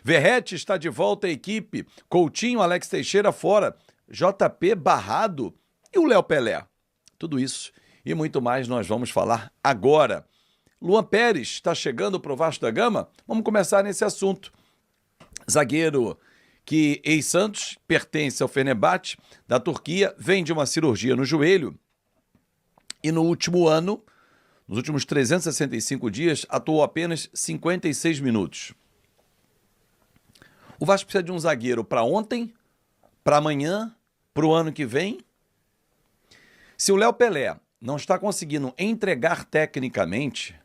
Verratti está de volta à equipe. Coutinho, Alex Teixeira fora. JP barrado e o Léo Pelé. Tudo isso e muito mais nós vamos falar agora. Luan Pérez está chegando para o Vasco da Gama? Vamos começar nesse assunto. Zagueiro que ex-Santos, pertence ao Fenerbahçe da Turquia, vem de uma cirurgia no joelho e no último ano, nos últimos 365 dias, atuou apenas 56 minutos. O Vasco precisa de um zagueiro para ontem, para amanhã, para o ano que vem. Se o Léo Pelé não está conseguindo entregar tecnicamente,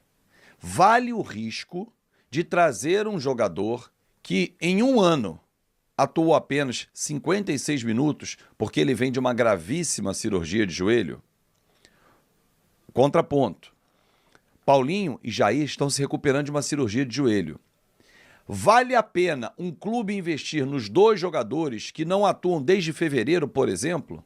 vale o risco de trazer um jogador que em um ano atuou apenas 56 minutos porque ele vem de uma gravíssima cirurgia de joelho? Contraponto. Paulinho e Jair estão se recuperando de uma cirurgia de joelho. Vale a pena um clube investir nos dois jogadores que não atuam desde fevereiro, por exemplo?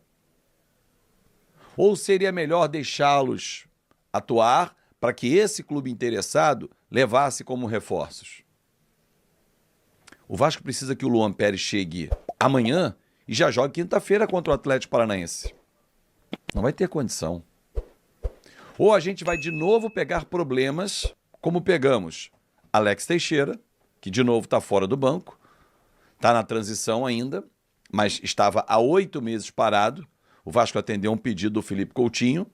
Ou seria melhor deixá-los atuar para que esse clube interessado levasse como reforços? O Vasco precisa que o Luan Pérez chegue amanhã e já jogue quinta-feira contra o Atlético Paranaense. Não vai ter condição. Ou a gente vai de novo pegar problemas como pegamos Alex Teixeira, que de novo está fora do banco, está na transição ainda, mas estava há 8 meses parado. O Vasco atendeu um pedido do Felipe Coutinho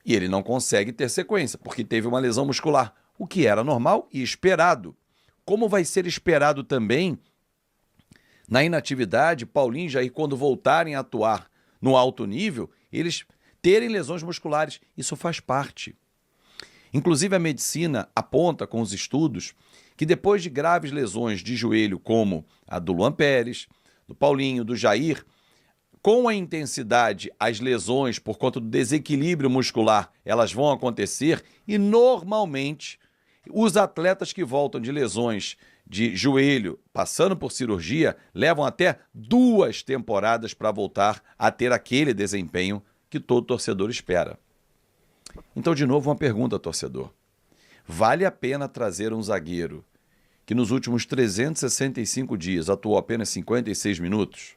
e ele não consegue ter sequência, porque teve uma lesão muscular, o que era normal e esperado. Como vai ser esperado também, na inatividade, Paulinho e Jair, quando voltarem a atuar no alto nível, eles terem lesões musculares. Isso faz parte. Inclusive, a medicina aponta com os estudos que depois de graves lesões de joelho, como a do Luan Pérez, do Paulinho, do Jair, com a intensidade, as lesões por conta do desequilíbrio muscular, elas vão acontecer e normalmente os atletas que voltam de lesões de joelho, passando por cirurgia, levam até 2 temporadas para voltar a ter aquele desempenho que todo torcedor espera. Então, de novo, uma pergunta, torcedor. Vale a pena trazer um zagueiro que nos últimos 365 dias atuou apenas 56 minutos?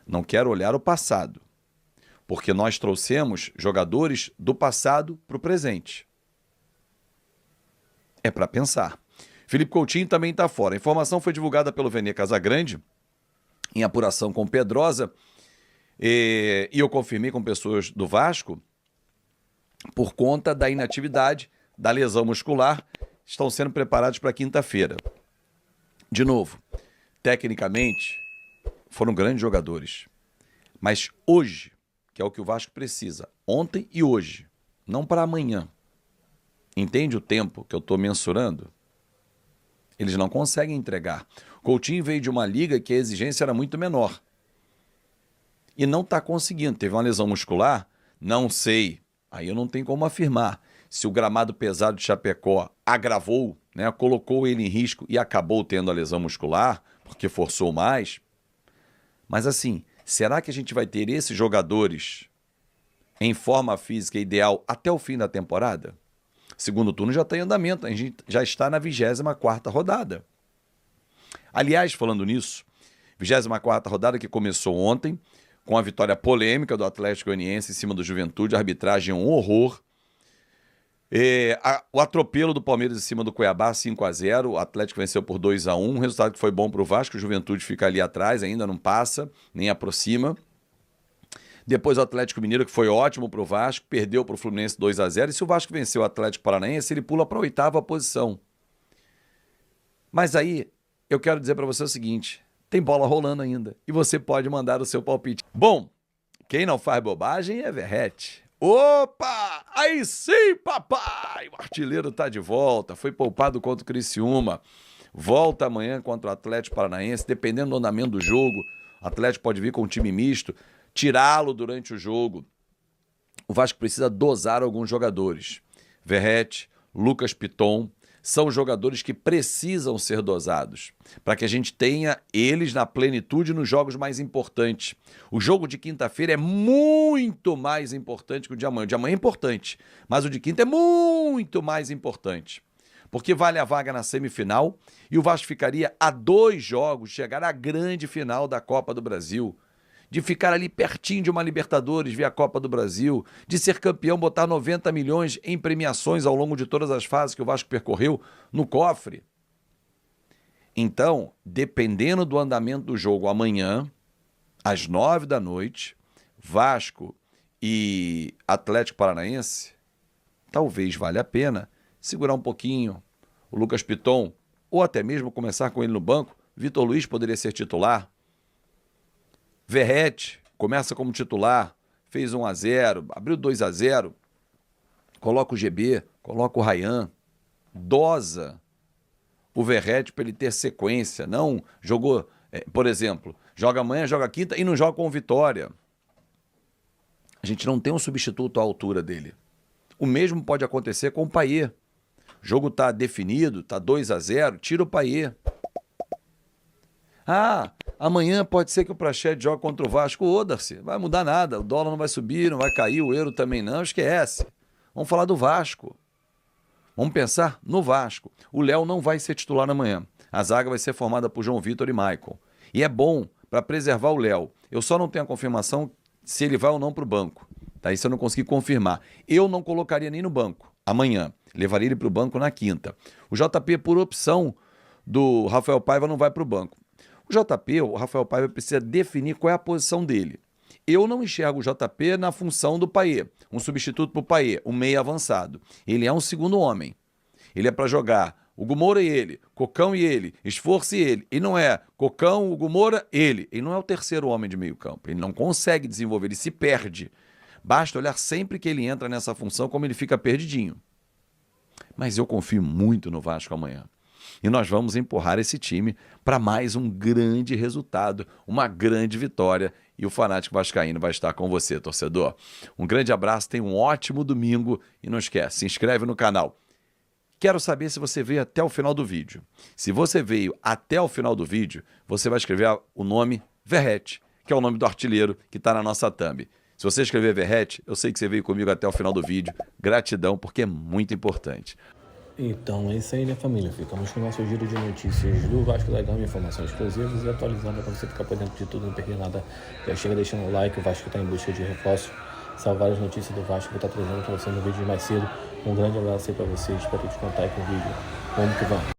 Não quero olhar o passado, porque nós trouxemos jogadores do passado para o presente. É para pensar. Felipe Coutinho também está fora. A informação foi divulgada pelo Vene Casagrande, em apuração com Pedrosa, e eu confirmei com pessoas do Vasco, por conta da inatividade, da lesão muscular, estão sendo preparados para quinta-feira. De novo, tecnicamente, foram grandes jogadores. Mas hoje, que é o que o Vasco precisa, ontem e hoje, não para amanhã. Entende o tempo que eu estou mensurando? Eles não conseguem entregar. Coutinho veio de uma liga que a exigência era muito menor. E não está conseguindo. Teve uma lesão muscular? Não sei. Aí eu não tenho como afirmar se o gramado pesado de Chapecó agravou, né, colocou ele em risco e acabou tendo a lesão muscular, porque forçou mais. Mas assim, será que a gente vai ter esses jogadores em forma física ideal até o fim da temporada? Segundo turno já está em andamento, a gente já está na 24ª rodada. Aliás, falando nisso, 24ª rodada que começou ontem, com a vitória polêmica do Atlético Goianiense em cima do Juventude, a arbitragem é um horror. O atropelo do Palmeiras em cima do Cuiabá, 5-0, o Atlético venceu por 2-1, um resultado que foi bom para o Vasco, o Juventude fica ali atrás, ainda não passa, nem aproxima. Depois o Atlético Mineiro, que foi ótimo para o Vasco, perdeu para o Fluminense 2-0, e se o Vasco venceu o Atlético Paranaense, ele pula para a 8ª posição. Mas aí, eu quero dizer para você o seguinte, tem bola rolando ainda, e você pode mandar o seu palpite. Bom, quem não faz bobagem é Verratti. Opa! Aí sim, papai! O artilheiro tá de volta, foi poupado contra o Criciúma, volta amanhã contra o Atlético Paranaense, dependendo do andamento do jogo, o Atlético pode vir com um time misto, tirá-lo durante o jogo. O Vasco precisa dosar alguns jogadores. Verratti, Lucas Piton, são jogadores que precisam ser dosados, para que a gente tenha eles na plenitude nos jogos mais importantes. O jogo de quinta-feira é muito mais importante que o de amanhã. O de amanhã é importante, mas o de quinta é muito mais importante, porque vale a vaga na semifinal e o Vasco ficaria a 2 jogos, chegar à grande final da Copa do Brasil, de ficar ali pertinho de uma Libertadores via Copa do Brasil, de ser campeão, botar 90 milhões em premiações ao longo de todas as fases que o Vasco percorreu no cofre. Então, dependendo do andamento do jogo amanhã, às 9 da noite, Vasco e Atlético Paranaense, talvez valha a pena segurar um pouquinho o Lucas Piton, ou até mesmo começar com ele no banco. Vitor Luiz poderia ser titular. Verratti começa como titular, fez 1-0, abriu 2-0, coloca o GB, coloca o Ryan, dosa o Verratti para ele ter sequência, não jogou, por exemplo, joga amanhã, joga quinta e não joga com Vitória. A gente não tem um substituto à altura dele. O mesmo pode acontecer com o Payet. O jogo está definido, está 2-0, tira o Payet. Ah, amanhã pode ser que o Praxedes jogue contra o Vasco. Ô, Darcy, vai mudar nada, o dólar não vai subir, não vai cair, o euro também não, esquece. Vamos falar do Vasco. Vamos pensar no Vasco. O Léo não vai ser titular amanhã. A zaga vai ser formada por João Vitor e Maicon. E é bom para preservar o Léo. Eu só não tenho a confirmação se ele vai ou não para o banco. Tá? Isso eu não consegui confirmar. Eu não colocaria nem no banco amanhã. Levaria ele para o banco na quinta. O JP, por opção do Rafael Paiva, não vai para o banco. O JP, o Rafael Paiva, precisa definir qual é a posição dele. Eu não enxergo o JP na função do Payet, um substituto para o Payet, um meio avançado. Ele é um segundo homem. Ele é para jogar Hugo Moura e ele, Cocão e ele, Esforço e ele. Ele não é Cocão, Hugo Moura, ele. Ele não é o terceiro homem de meio campo. Ele não consegue desenvolver, ele se perde. Basta olhar sempre que ele entra nessa função como ele fica perdidinho. Mas eu confio muito no Vasco amanhã. E nós vamos empurrar esse time para mais um grande resultado, uma grande vitória. E o Fanático Vascaíno vai estar com você, torcedor. Um grande abraço, tenha um ótimo domingo e não esquece, se inscreve no canal. Quero saber se você veio até o final do vídeo. Se você veio até o final do vídeo, você vai escrever o nome Verratti, que é o nome do artilheiro que está na nossa thumb. Se você escrever Verratti, eu sei que você veio comigo até o final do vídeo. Gratidão, porque é muito importante. Então é isso aí, né, família? Ficamos com o nosso giro de notícias do Vasco da Gama, informações exclusivas e atualizando para você ficar por dentro de tudo, não perder nada. Já chega deixando o like, o Vasco está em busca de reforço. Salvar as notícias do Vasco, vou estar trazendo para você no vídeo mais cedo. Um grande abraço aí para vocês, espero te contar aí com o vídeo. Vamos que vamos.